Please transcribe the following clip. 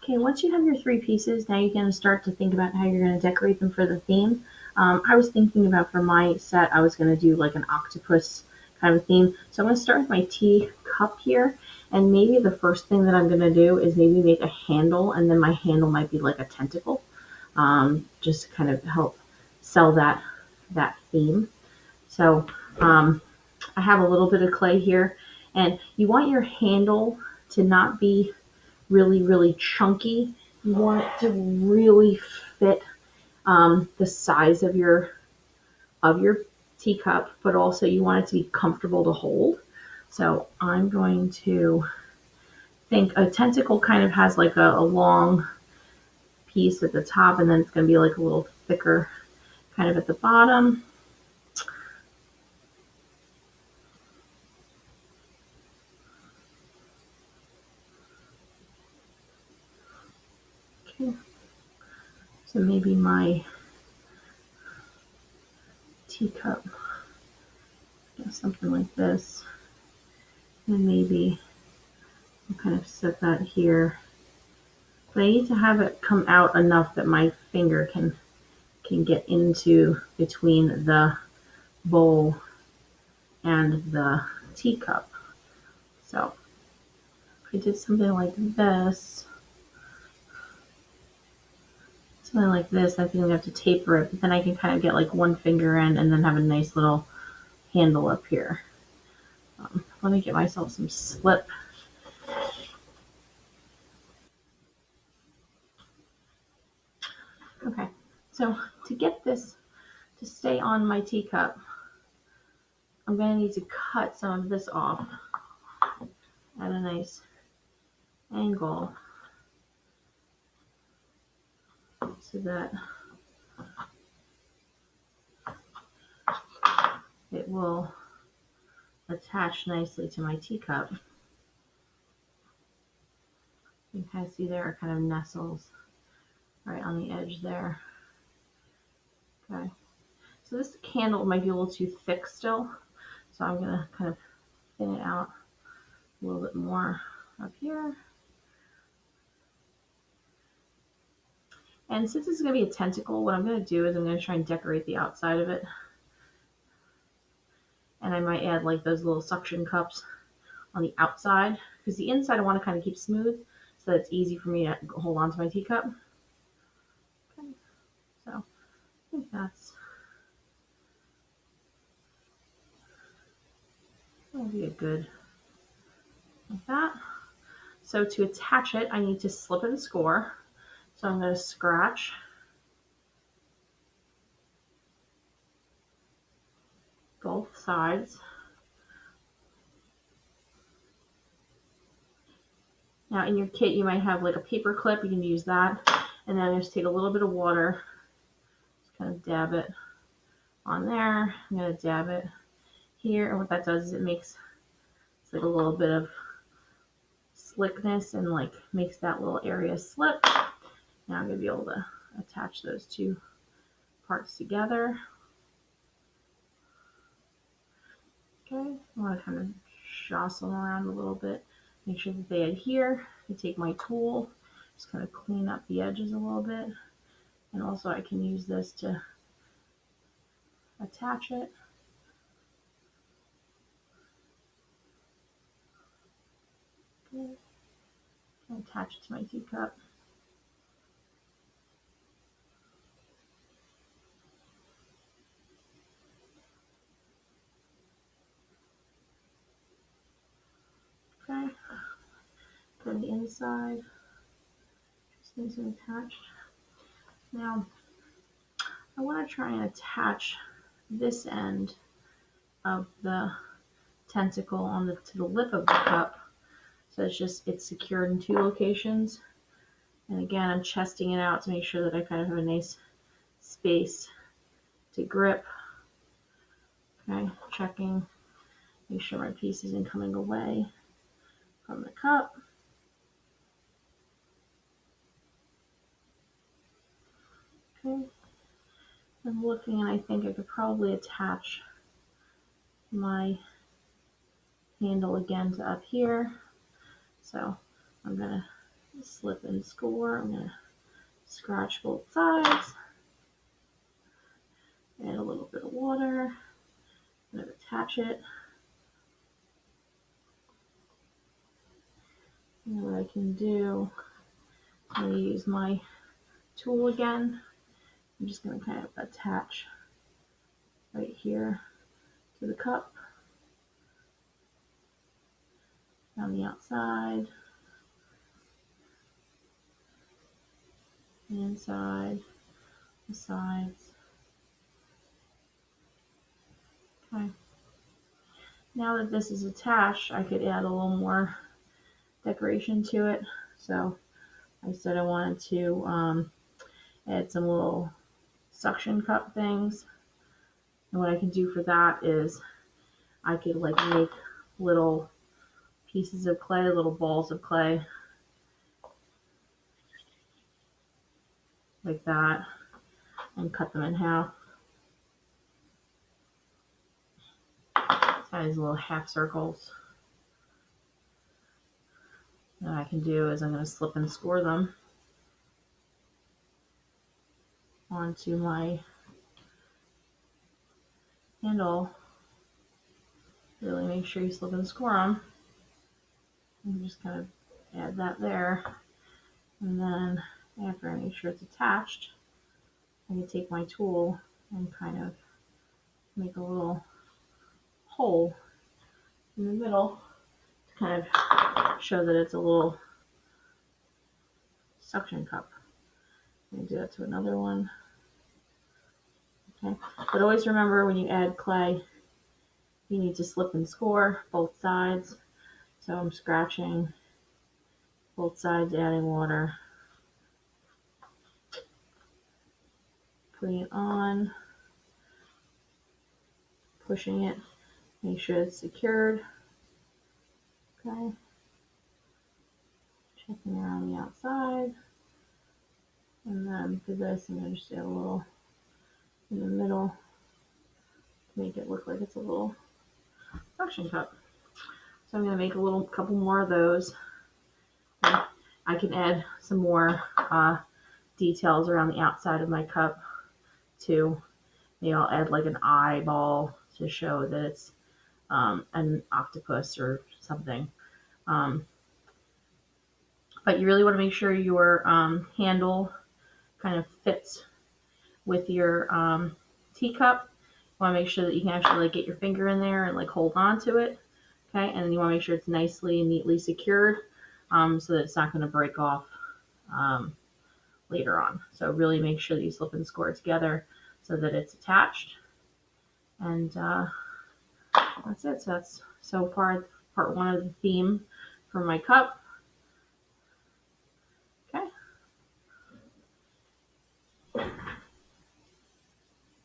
Okay, once you have your three pieces, now you're going to start to think about how you're going to decorate them for the theme. I was thinking about for my set, I was going to do like an octopus kind of theme. So I'm going to start with my teacup here. And maybe the first thing that I'm going to do is maybe make a handle, and then my handle might be like a tentacle, just to kind of help sell that theme. So I have a little bit of clay here, and you want your handle to not be really, really chunky. You want it to really fit the size of your teacup, but also you want it to be comfortable to hold. So I'm going to think a tentacle kind of has like a long piece at the top, and then it's going to be like a little thicker kind of at the bottom. Okay. So maybe my teacup, something like this, and maybe I'll kind of set that here. But I need to have it come out enough that my finger can get into between the bowl and the teacup. So if I did something like this, I think I have to taper it, but then I can kind of get like one finger in and then have a nice little handle up here. Let me get myself some slip. Okay, so to get this to stay on my teacup, I'm going to need to cut some of this off at a nice angle so that it will attach nicely to my teacup. You can kind of see there it kind of nestles right on the edge there. Okay, so this candle might be a little too thick still, so I'm going to kind of thin it out a little bit more up here. And since this is going to be a tentacle, what I'm going to do is I'm going to try and decorate the outside of it. And I might add like those little suction cups on the outside, because the inside I want to kind of keep smooth so that it's easy for me to hold on to my teacup. Okay, so I think that'll be a good, like that. So to attach it, I need to slip and score. So I'm going to scratch both sides. Now in your kit, you might have like a paper clip. You can use that. And then just take a little bit of water, just kind of dab it on there. I'm going to dab it here. And what that does is it makes it's like a little bit of slickness and like makes that little area slip. Now I'm going to be able to attach those two parts together. Okay, I want to kind of jostle around a little bit, make sure that they adhere. I take my tool, just kind of clean up the edges a little bit, and also I can use this to attach it. Okay. Attach it to my teacup. Okay, go to the inside, just nice and attached. Now I want to try and attach this end of the tentacle to the lip of the cup, so it's secured in two locations. And again, I'm chesting it out to make sure that I kind of have a nice space to grip. Okay, checking, make sure my piece isn't coming away from the cup. Okay, I'm looking, and I think I could probably attach my handle again to up here. So I'm gonna slip and score. I'm gonna scratch both sides, add a little bit of water, I'm gonna attach it. And what I can do, I'm gonna use my tool again. I'm just gonna kind of attach right here to the cup on the outside, the inside, the sides. Okay. Now that this is attached, I could add a little more decoration to it. So I said I wanted to add some little suction cup things. And what I can do for that is I could like make little pieces of clay, little balls of clay, like that, and cut them in half. Size little half circles. What I can do is I'm going to slip and score them onto my handle. Really make sure you slip and score them. And just kind of add that there. And then after I make sure it's attached, I can take my tool and kind of make a little hole in the middle to kind of show that it's a little suction cup. I'm going to do that to another one. Okay, but always remember when you add clay, you need to slip and score both sides. So I'm scratching both sides, adding water, putting it on, pushing it, make sure it's secured. Okay, checking around the outside. And then for this, I'm going to just add a little in the middle to make it look like it's a little suction cup. So I'm going to make a little couple more of those. And I can add some more details around the outside of my cup too. Maybe I'll add like an eyeball to show that it's an octopus or something. But you really want to make sure your handle kind of fits with your teacup. You want to make sure that you can actually like get your finger in there and like hold on to it. Okay, and then you want to make sure it's nicely and neatly secured so that it's not going to break off later on. So really make sure that you slip and score it together so that it's attached. And that's it. So that's so far part one of the theme for my cup.